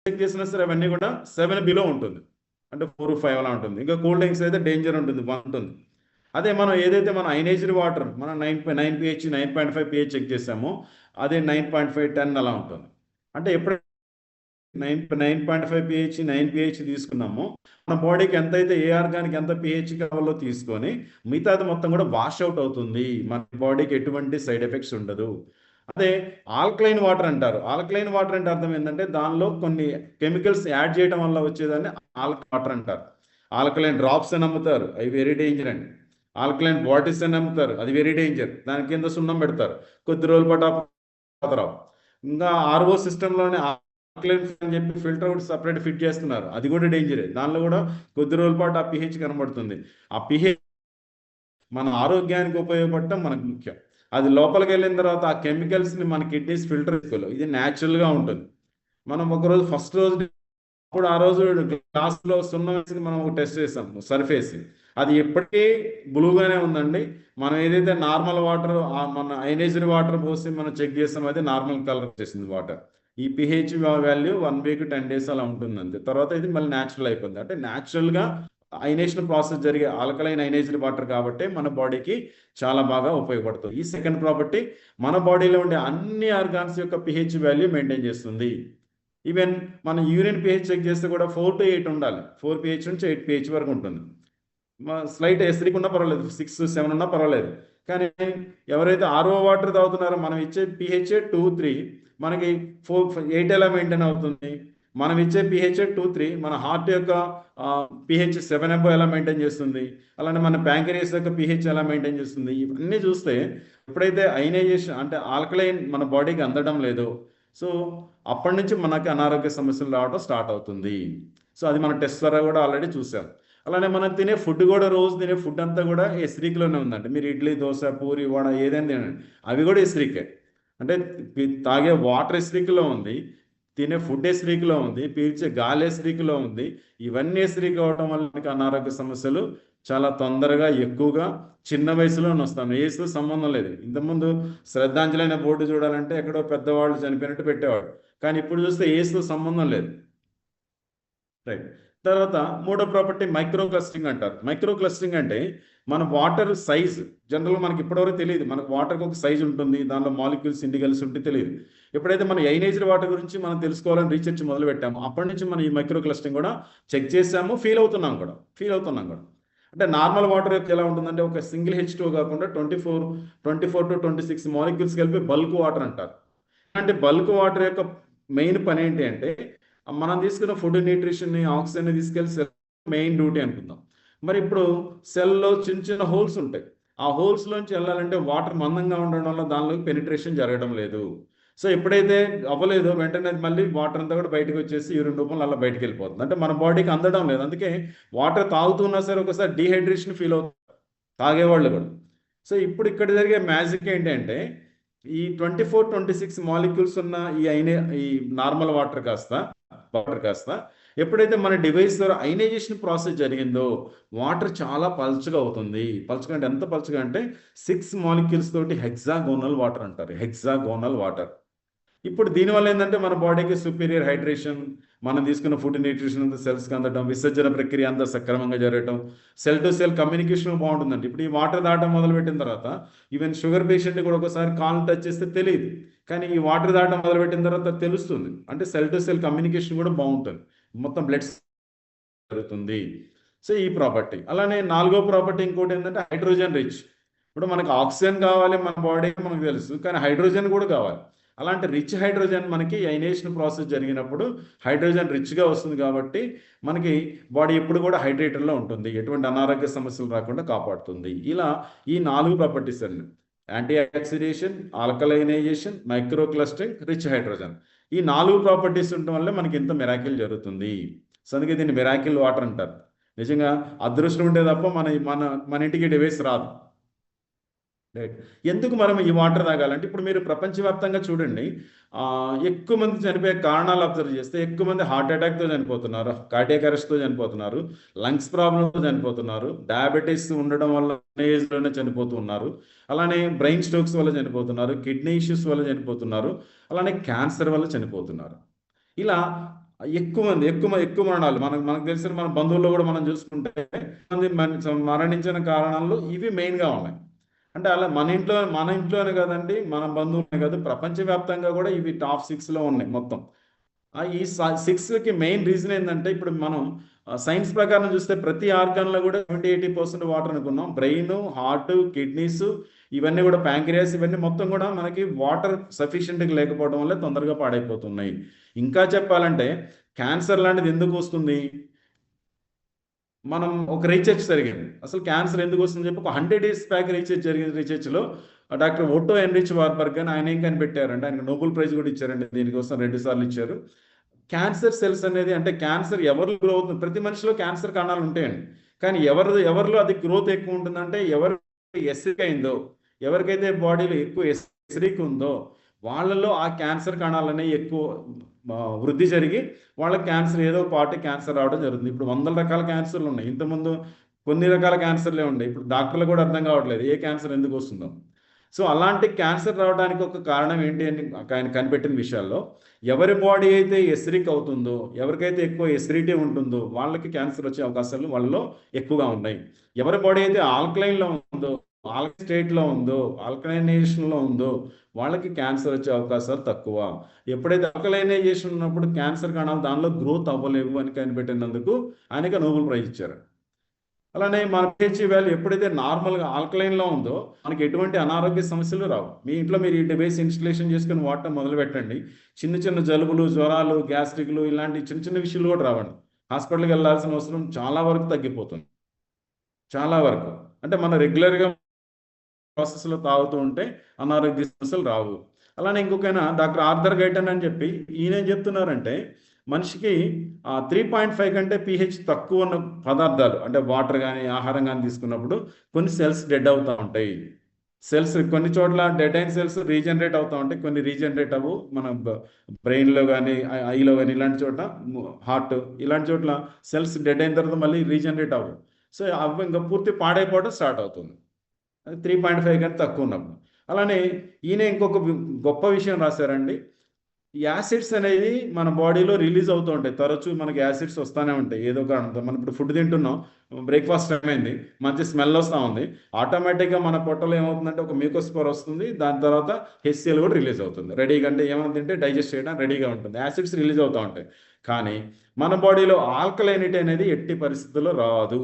Check చేసినా సరే అవన్నీ కూడా 7 బిలో ఉంటుంది, అంటే 4, 5 అలా ఉంటుంది. ఇంకా కోల్డ్ డ్రింక్స్ అయితే డేంజర్ ఉంటుంది, 1 ఉంటుంది. అదే మనం ఏదైతే మన ఐనేజ్డ్ వాటర్ మనం 9 pH 9.5 pH చెక్ చేసామో అదే 9.5 10 అలా ఉంటుంది. అంటే ఎప్పుడు 9.5 pH 9 pH తీసుకున్నామో మన బాడీకి ఎంతైతే ఏ ఆర్గానికి ఎంత pH కావాలో తీసుకొని మిగతాది మొత్తం కూడా వాష్ అవుట్ అవుతుంది, మన బాడీకి ఎటువంటి సైడ్ ఎఫెక్ట్స్ ఉండదు. అదే ఆల్కలైన్ వాటర్ అంటారు. ఆల్కలైన్ వాటర్ అంటే అర్థం ఏంటంటే దానిలో కొన్ని కెమికల్స్ యాడ్ చేయడం వల్ల వచ్చేదాన్ని ఆల్కలైన్ వాటర్ అంటారు. ఆల్కలైన్ డ్రాప్స్ అని అమ్ముతారు, అవి వెరీ డేంజర్ అండి. ఆల్కలైన్ బాటిల్స్ అని అమ్ముతారు, అది వెరీ డేంజర్. దాని కింద సున్నం పెడతారు, కొద్ది రోజుల పాటు రావు. ఇంకా ఆర్ఓ సిస్టంలోనే ఆల్కలైన్ అని చెప్పి ఫిల్టర్ ఒకటి సపరేట్ ఫిట్ చేస్తున్నారు, అది కూడా డేంజరే. దానిలో కూడా కొద్ది రోజుల పాటు ఆ పిహెచ్ కనబడుతుంది. ఆ పిహెచ్ మన ఆరోగ్యానికి ఉపయోగపడటం మనకు ముఖ్యం. అది లోపలికి వెళ్ళిన తర్వాత ఆ కెమికల్స్ని మన కిడ్నీస్ ఫిల్టర్ చేసుకోలేవు. ఇది న్యాచురల్గా ఉంటుంది. మనం ఒకరోజు ఫస్ట్ రోజు అప్పుడు ఆ రోజు గ్లాస్లో సున్నం వేసి మనం ఒక టెస్ట్ చేసాం సర్ఫేస్, అది ఎప్పటికీ బ్లూగానే ఉందండి. మనం ఏదైతే నార్మల్ వాటర్ మన ఐనేజ్డ్ వాటర్ పోసి మనం చెక్ చేస్తాం, అయితే నార్మల్ కలర్ వచ్చేసింది వాటర్. ఈ పిహెచ్ వాల్యూ 1 వీక్ 10 days అలా ఉంటుంది అంతే. తర్వాత ఇది మళ్ళీ న్యాచురల్ అయిపోయింది. అంటే న్యాచురల్గా ఐనేషన్ ప్రాసెస్ జరిగే ఆల్కలైన్ ఐనేజ్డ్ వాటర్ కాబట్టి మన బాడీకి చాలా బాగా ఉపయోగపడుతుంది. ఈ సెకండ్ ప్రాపర్టీ మన బాడీలో ఉండే అన్ని ఆర్గాన్స్ యొక్క పిహెచ్ వాల్యూ మెయింటైన్ చేస్తుంది. ఈవెన్ మన యూరిన్ పిహెచ్ చెక్ చేస్తే కూడా 4 to 8 ఉండాలి. 4 pH నుంచి 8 pH వరకు ఉంటుంది. స్లైట్ ఎస్త్రీకి ఉన్నా పర్వాలేదు, 6, 7 ఉన్నా పర్వాలేదు. కానీ ఎవరైతే ఆర్ఓ వాటర్ తాగుతున్నారో మనం ఇచ్చే పిహెచ్ 2, 3, మనకి 4, 8 ఎలా మెయింటైన్ అవుతుంది? మనం ఇచ్చే పిహెచ్ 2, 3 మన హార్ట్ యొక్క పిహెచ్ 7 above ఎలా మెయింటైన్ చేస్తుంది? అలానే మన ప్యాంక్రియాస్ యొక్క పిహెచ్ ఎలా మెయింటైన్ చేస్తుంది? ఇవన్నీ చూస్తే ఎప్పుడైతే అయనైజేషన్ అంటే ఆల్కలైన్ మన బాడీకి అందడం లేదో, సో అప్పటి నుంచి మనకి అనారోగ్య సమస్యలు రావడం స్టార్ట్ అవుతుంది. సో అది మన టెస్ట్ ద్వారా కూడా ఆల్రెడీ చూసాం. అలానే మనం తినే ఫుడ్ కూడా, రోజు తినే ఫుడ్ అంతా కూడా ఎసిరిక్లోనే ఉందండి. మీరు ఇడ్లీ, దోశ, పూరి, వడ ఏదైనా తినండి, అవి కూడా ఎసిరికే. అంటే తాగే వాటర్ ఎసిరిక్లో ఉంది, తినే ఫుడ్ ఎసిరిక్లో ఉంది, పీల్చే గాలి ఎసిరిక్లో ఉంది. ఇవన్నీ ఎసిరిక్ అవడం వల్ల మనకి అనారోగ్య సమస్యలు చాలా తొందరగా ఎక్కువగా చిన్న వయసులోనే వస్తాను. ఏసుతో సంబంధం లేదు. ఇంతకుముందు శ్రద్ధాంజలి అనే బోర్డు చూడాలంటే ఎక్కడో పెద్దవాళ్ళు చనిపోయినట్టు పెట్టేవాడు, కానీ ఇప్పుడు చూస్తే ఏసుతో సంబంధం లేదు. రైట్. తర్వాత మూడో ప్రాపర్టీ మైక్రో క్లస్టరింగ్ అంటారు. మైక్రో క్లస్టరింగ్ అంటే మన వాటర్ సైజ్ జనరల్గా మనకి ఇప్పటివరకు తెలియదు. మనకు వాటర్కి ఒక సైజ్ ఉంటుంది, దానిలో మాలిక్యూల్స్ ఇన్ని కలిసి ఉంటే తెలియదు. ఎప్పుడైతే మన ఐనేజ్డ్ వాటర్ గురించి మనం తెలుసుకోవాలని రీసెర్చ్ మొదలు పెట్టాము, అప్పటి నుంచి మనం ఈ మైక్రో క్లస్టరింగ్ కూడా చెక్ చేసాము, ఫీల్ అవుతున్నాం కూడా. అంటే నార్మల్ వాటర్ యొక్క ఎలా ఉంటుందంటే ఒక సింగిల్ H2O కాకుండా 24 to 26 మాలిక్యూల్స్ కలిపి బల్క్ వాటర్ అంటారు. అంటే బల్క్ వాటర్ యొక్క మెయిన్ పని ఏంటి అంటే మనం తీసుకున్న ఫుడ్, న్యూట్రిషన్ని, ఆక్సిజన్ని తీసుకెళ్ళి సెల్ మెయిన్ డ్యూటీ అనుకుందాం. మరి ఇప్పుడు సెల్లో చిన్న చిన్న హోల్స్ ఉంటాయి. ఆ హోల్స్లోంచి వెళ్ళాలంటే వాటర్ మందంగా ఉండడం వల్ల దానిలోకి పెనిట్రేషన్ జరగడం లేదు. సో ఎప్పుడైతే అవ్వలేదో వెంటనే అది మళ్ళీ వాటర్ అంతా కూడా బయటకు వచ్చేసి యూరిన్ రూపంలో అలా బయటకు వెళ్ళిపోతుంది. అంటే మన బాడీకి అందడం లేదు. అందుకే వాటర్ తాగుతున్నా సరే ఒకసారి డీహైడ్రేషన్ ఫీల్ అవుతుంది తాగేవాళ్ళు కూడా. సో ఇప్పుడు ఇక్కడ జరిగే మ్యాజిక్ ఏంటంటే ఈ 24-26 మాలిక్యూల్స్ ఉన్న ఈ నార్మల్ వాటర్ కాస్త ఎప్పుడైతే మన డివైస్ ద్వారా ఐనైజేషన్ ప్రాసెస్ జరిగిందో వాటర్ చాలా పల్చగా అవుతుంది. పల్చగా అంటే ఎంత పల్చగా అంటే 6 మాలిక్యూల్స్ తోటి హెక్సాగోనల్ వాటర్ అంటారు. Hexagonal water. ఇప్పుడు దీనివల్ల ఏంటంటే మన బాడీకి సుపీరియర్ హైడ్రేషన్, మనం తీసుకున్న ఫుడ్, న్యూట్రిషన్ అంతా సెల్స్కి అందడం, విసర్జన ప్రక్రియ అంతా సక్రమంగా జరగటం, సెల్ టు సెల్ కమ్యూనికేషన్ బాగుంటుందండి. ఇప్పుడు ఈ వాటర్ దాటం మొదలుపెట్టిన తర్వాత ఈవెన్ షుగర్ పేషెంట్ని కూడా ఒకసారి కాల్ టచ్ చేస్తే తెలియదు, కానీ ఈ వాటర్ దాటం మొదలుపెట్టిన తర్వాత తెలుస్తుంది. అంటే సెల్ టు సెల్ కమ్యూనికేషన్ కూడా బాగుంటుంది, మొత్తం బ్లడ్ జరుగుతుంది. సో ఈ ప్రాపర్టీ. అలానే నాలుగో ప్రాపర్టీ ఇంకోటి ఏంటంటే హైడ్రోజన్ రిచ్. ఇప్పుడు మనకు ఆక్సిజన్ కావాలి మన బాడీకి మనకు తెలుసు, కానీ హైడ్రోజన్ కూడా కావాలి. అలాంటి రిచ్ హైడ్రోజన్ మనకి ఐనేషన్ ప్రాసెస్ జరిగినప్పుడు హైడ్రోజన్ రిచ్గా వస్తుంది కాబట్టి మనకి బాడీ ఎప్పుడు కూడా హైడ్రేటర్లో ఉంటుంది, ఎటువంటి అనారోగ్య సమస్యలు రాకుండా కాపాడుతుంది. ఇలా ఈ 4 ప్రాపర్టీస్ అండి: anti oxidation, alkalinization, micro clustering, rich hydrogen. ఈ 4 ప్రాపర్టీస్ ఉండటం వల్ల మనకి ఇంత మిరాకిల్ జరుగుతుంది. సో అందుకే దీన్ని మిరాకిల్ వాటర్ అంటారు. నిజంగా అదృష్టం ఉంటే తప్ప మన మన మన ఇంటికి డివైస్ రాదు. రైట్. ఎందుకు మనం ఈ వాటర్ తాగాలంటే ఇప్పుడు మీరు ప్రపంచవ్యాప్తంగా చూడండి, ఎక్కువ మంది చనిపోయే కారణాలు అబ్జర్వ్ చేస్తే ఎక్కువ మంది హార్ట్ అటాక్తో చనిపోతున్నారు, కార్డియాక్ అరెస్ట్తో చనిపోతున్నారు, లంగ్స్ ప్రాబ్లంతో చనిపోతున్నారు, డయాబెటీస్ ఉండడం వల్ల ఏజ్లోనే చనిపోతున్నారు, అలానే బ్రెయిన్ స్ట్రోక్స్ వల్ల చనిపోతున్నారు, కిడ్నీ ఇష్యూస్ వల్ల చనిపోతున్నారు, అలానే క్యాన్సర్ వల్ల చనిపోతున్నారు. ఇలా ఎక్కువ మరణాలు మనకు తెలిసిన మన బంధువుల్లో కూడా మనం చూసుకుంటే మంది మరణించిన కారణాలు ఇవి మెయిన్గా ఉన్నాయి. అంటే అలా మన ఇంట్లోనే కదండి, మన బంధువులనే కాదు, ప్రపంచవ్యాప్తంగా కూడా ఇవి టాప్ 6లో ఉన్నాయి మొత్తం. ఈ 6కి మెయిన్ రీజన్ ఏంటంటే, ఇప్పుడు మనం సైన్స్ ప్రకారం చూస్తే ప్రతి ఆర్గాన్లో కూడా 70-80% వాటర్ అనుకున్నాం. బ్రెయిన్, హార్ట్, కిడ్నీస్, ఇవన్నీ కూడా ప్యాంక్రియాస్, ఇవన్నీ మొత్తం కూడా మనకి వాటర్ సఫిషియెంట్గా లేకపోవడం వల్ల తొందరగా పాడైపోతున్నాయి. ఇంకా చెప్పాలంటే క్యాన్సర్ లాంటిది ఎందుకు వస్తుంది? మనం ఒక రీసెర్చ్ జరిగింది, అసలు క్యాన్సర్ ఎందుకు వస్తుందని చెప్పి ఒక 100 డేస్ బ్యాక్ రీసెర్చ్ జరిగింది. రీసెర్చ్లో డాక్టర్ ఓటో ఎన్రిచ్ వార్బర్గ్ అని ఆయన ఏం కనిపెట్టారంటే, ఆయనకు నోబెల్ ప్రైజ్ కూడా ఇచ్చారండి, దీనికోసం 2 సార్లు ఇచ్చారు. క్యాన్సర్ సెల్స్ అనేది, అంటే క్యాన్సర్ ఎవరు గ్రో అవుతుంది, ప్రతి మనిషిలో క్యాన్సర్ కణాలు ఉంటాయండి, కానీ ఎవరిలో అది గ్రోత్ ఎక్కువ ఉంటుందంటే ఎవరు ఎసిడిక్ అయిందో, ఎవరికైతే బాడీలో ఎక్కువ ఎసిడిక్ ఉందో వాళ్ళలో ఆ క్యాన్సర్ కణాలనే ఎక్కువ వృద్ధి జరిగి వాళ్ళకి క్యాన్సర్, ఏదో పార్టీ క్యాన్సర్ రావడం జరుగుతుంది. ఇప్పుడు 100 రకాల క్యాన్సర్లు ఉన్నాయి, ఇంతకుముందు కొన్ని రకాల క్యాన్సర్లే ఉన్నాయి. ఇప్పుడు డాక్టర్లు కూడా అర్థం కావట్లేదు ఏ క్యాన్సర్ ఎందుకు వస్తుందో. సో అలాంటి క్యాన్సర్ రావడానికి ఒక కారణం ఏంటి అని ఆయన కనిపెట్టిన విషయాల్లో, ఎవరి బాడీ అయితే ఎసిడిక్ అవుతుందో, ఎవరికైతే ఎక్కువ ఎసిడిటీ ఉంటుందో వాళ్ళకి క్యాన్సర్ వచ్చే అవకాశాలు వాళ్ళలో ఎక్కువగా ఉన్నాయి. ఎవరి బాడీ అయితే ఆల్కలైన్లో ఉందో, స్టేట్లో ఉందో, ఆల్కలైనేషన్లో ఉందో వాళ్ళకి క్యాన్సర్ వచ్చే అవకాశాలు తక్కువ. ఎప్పుడైతే ఆల్కలైనైజేషన్ ఉన్నప్పుడు క్యాన్సర్ కణాలు దానిలో గ్రోత్ అవ్వలేవు అని కనిపెట్టినందుకు ఆయనకి నోబెల్ ప్రైజ్ ఇచ్చారు. అలానే మన పిహెచ్ వాల్యూ ఎప్పుడైతే నార్మల్గా ఆల్కలైన్లో ఉందో మనకి ఎటువంటి అనారోగ్య సమస్యలు రావు. మీ ఇంట్లో మీరు ఈ డివైస్ ఇన్స్టలేషన్ చేసుకుని వాడటం మొదలు పెట్టండి, చిన్న చిన్న జలుబులు, జ్వరాలు, గ్యాస్ట్రిక్లు ఇలాంటి చిన్న చిన్న విషయాలు కూడా రావండి. హాస్పిటల్కి వెళ్ళాల్సిన అవసరం చాలా వరకు తగ్గిపోతుంది, చాలా వరకు. అంటే మనం రెగ్యులర్గా ప్రాసెస్లో తాగుతూ ఉంటే అనారోగ్య సమస్యలు రావు. అలానే ఇంకొకైనా డాక్టర్ ఆర్థర్ గైటన్ అని చెప్పి ఈయన ఏం చెప్తున్నారంటే, మనిషికి 3.5 కంటే pH తక్కువ ఉన్న పదార్థాలు, అంటే వాటర్ కానీ ఆహారం కానీ తీసుకున్నప్పుడు కొన్ని సెల్స్ డెడ్ అవుతూ ఉంటాయి. సెల్స్ కొన్ని చోట్ల డెడ్ అయిన సెల్స్ రీజనరేట్ అవుతూ ఉంటాయి, కొన్ని రీజనరేట్ అవ్వు. మన బ్రెయిన్లో కానీ ఐలో కానీ ఇలాంటి చోట్ల, హార్ట్ ఇలాంటి చోట్ల సెల్స్ డెడ్ అయిన తర్వాత మళ్ళీ రీజనరేట్ అవ్వు. సో అవి ఇంకా పూర్తి పాడైపోవడం స్టార్ట్ అవుతుంది 3.5 కంటే తక్కువ ఉన్నప్పుడు. అలానే ఈయన ఇంకొక గొప్ప విషయం రాశారండి, యాసిడ్స్ అనేది మన బాడీలో రిలీజ్ అవుతూ ఉంటాయి. తరచూ మనకి యాసిడ్స్ వస్తూనే ఉంటాయి ఏదో కారణంతో. మనం ఇప్పుడు ఫుడ్ తింటున్నాం, బ్రేక్ఫాస్ట్ టైం అయింది, మంచి స్మెల్ వస్తూ ఉంది, ఆటోమేటిక్గా మన పొట్టలో ఏమవుతుందంటే ఒక మ్యూకోస్పోర్ వస్తుంది, దాని తర్వాత HCl కూడా రిలీజ్ అవుతుంది. రెడీగా, అంటే ఏమైనా తింటే డైజెస్ట్ చేయడం రెడీగా ఉంటుంది, యాసిడ్స్ రిలీజ్ అవుతూ ఉంటాయి. కానీ మన బాడీలో ఆల్కలైనిటీ అనేది ఎట్టి పరిస్థితుల్లో రాదు.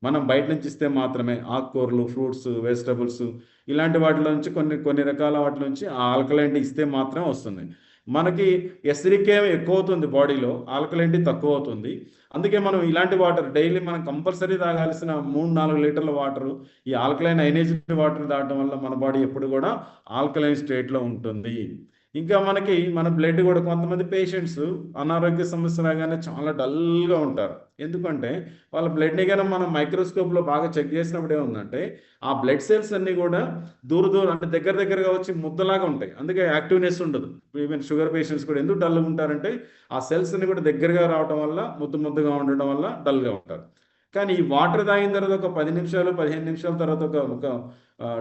మనం బయట నుంచి ఇస్తే మాత్రమే, ఆకుకూరలు, ఫ్రూట్స్, వెజిటబుల్స్ ఇలాంటి వాటిలో నుంచి కొన్ని రకాల వాటి నుంచి ఆ ఆల్కలైనిటీ ఇస్తే మాత్రమే వస్తుంది. మనకి ఎసిడిక్ ఎక్కువ అవుతుంది బాడీలో, ఆల్కలైనిటీ తక్కువ అవుతుంది. అందుకే మనం ఇలాంటి వాటర్ డైలీ మనం కంపల్సరీ తాగాల్సిన 3-4 లీటర్ల వాటర్ ఈ ఆల్కలైన్ అయనైజ్డ్ వాటర్ తాగడం వల్ల మన బాడీ ఎప్పుడు కూడా ఆల్కలైన్ స్టేట్లో ఉంటుంది. ఇంకా మన బ్లడ్ కూడా, కొంతమంది పేషెంట్స్ అనారోగ్య సమస్య రాగానే చాలా డల్గా ఉంటారు. ఎందుకంటే వాళ్ళ బ్లడ్ని కానీ మనం మైక్రోస్కోప్లో బాగా చెక్ చేసినప్పుడు ఏముందంటే, ఆ బ్లడ్ సెల్స్ అన్నీ కూడా దూరం అంటే దగ్గరగా వచ్చి ముద్దలాగా ఉంటాయి, అందుకే యాక్టివ్నెస్ ఉండదు. ఈవెన్ షుగర్ పేషెంట్స్ కూడా ఎందుకు డల్గా ఉంటారంటే, ఆ సెల్స్ అన్ని కూడా దగ్గరగా రావడం వల్ల, ముద్దగా ఉండడం వల్ల డల్గా ఉంటారు. కానీ ఈ వాటర్ తాగిన తర్వాత ఒక 10 నిమిషాలు 15 నిమిషాల తర్వాత ఒక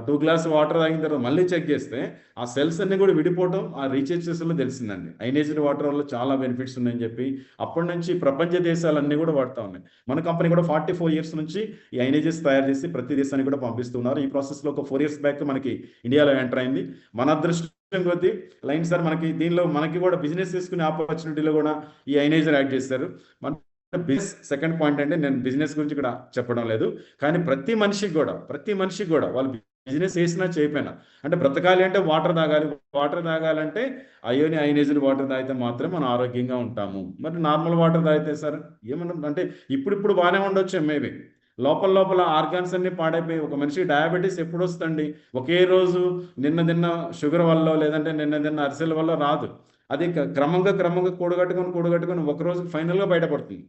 2 గ్లాస్ వాటర్ తాగిన తర్వాత మళ్ళీ చెక్ చేస్తే ఆ సెల్స్ అన్ని కూడా విడిపోవడం ఆ రీసెర్చెస్లో తెలిసిందండి. అయనైజ్డ్ వాటర్ వల్ల చాలా బెనిఫిట్స్ ఉన్నాయని చెప్పి అప్పటి నుంచి ప్రపంచ దేశాలన్నీ కూడా వాడుతూ ఉన్నాయి. మన కంపెనీ కూడా 44 ఇయర్స్ నుంచి ఈ అయనైజెస్ తయారు చేసి ప్రతి దేశానికి కూడా పంపిస్తున్నారు. ఈ ప్రాసెస్లో ఒక 4 ఇయర్స్ బ్యాక్ మనకి ఇండియాలో ఎంటర్ అయింది. మన అదృష్టం కొద్దీ లైన్ సార్ మనకి దీనిలో మనకి కూడా బిజినెస్ చేసుకునే ఆపర్చునిటీలో కూడా ఈ అయనైజర్ యాడ్ చేశారు. మన బిజినెస్ సెకండ్ పాయింట్ అంటే, నేను బిజినెస్ గురించి ఇక్కడ చెప్పడం లేదు, కానీ ప్రతి మనిషికి కూడా వాళ్ళు బిజినెస్ చేసినా చేయకపోయినా, అంటే బ్రతకాలి అంటే వాటర్ తాగాలంటే అయనైజ్డ్ వాటర్ తాగితే మాత్రమే మనం ఆరోగ్యంగా ఉంటాము. మరి నార్మల్ వాటర్ తాగితే సార్ ఏమన్నా అంటే ఇప్పుడు బాగానే ఉండొచ్చు మేబీ, లోపల ఆర్గాన్స్ అన్ని పాడైపోయి ఒక మనిషికి డయాబెటీస్ ఎప్పుడు వస్తుంది? ఒకే రోజు నిన్న తిన్న షుగర్ వల్ల, లేదంటే నిన్న తిన్న అరిసెల వల్ల రాదు. అది క్రమంగా కూడగట్టుకొని ఒక రోజు ఫైనల్గా బయటపడుతుంది.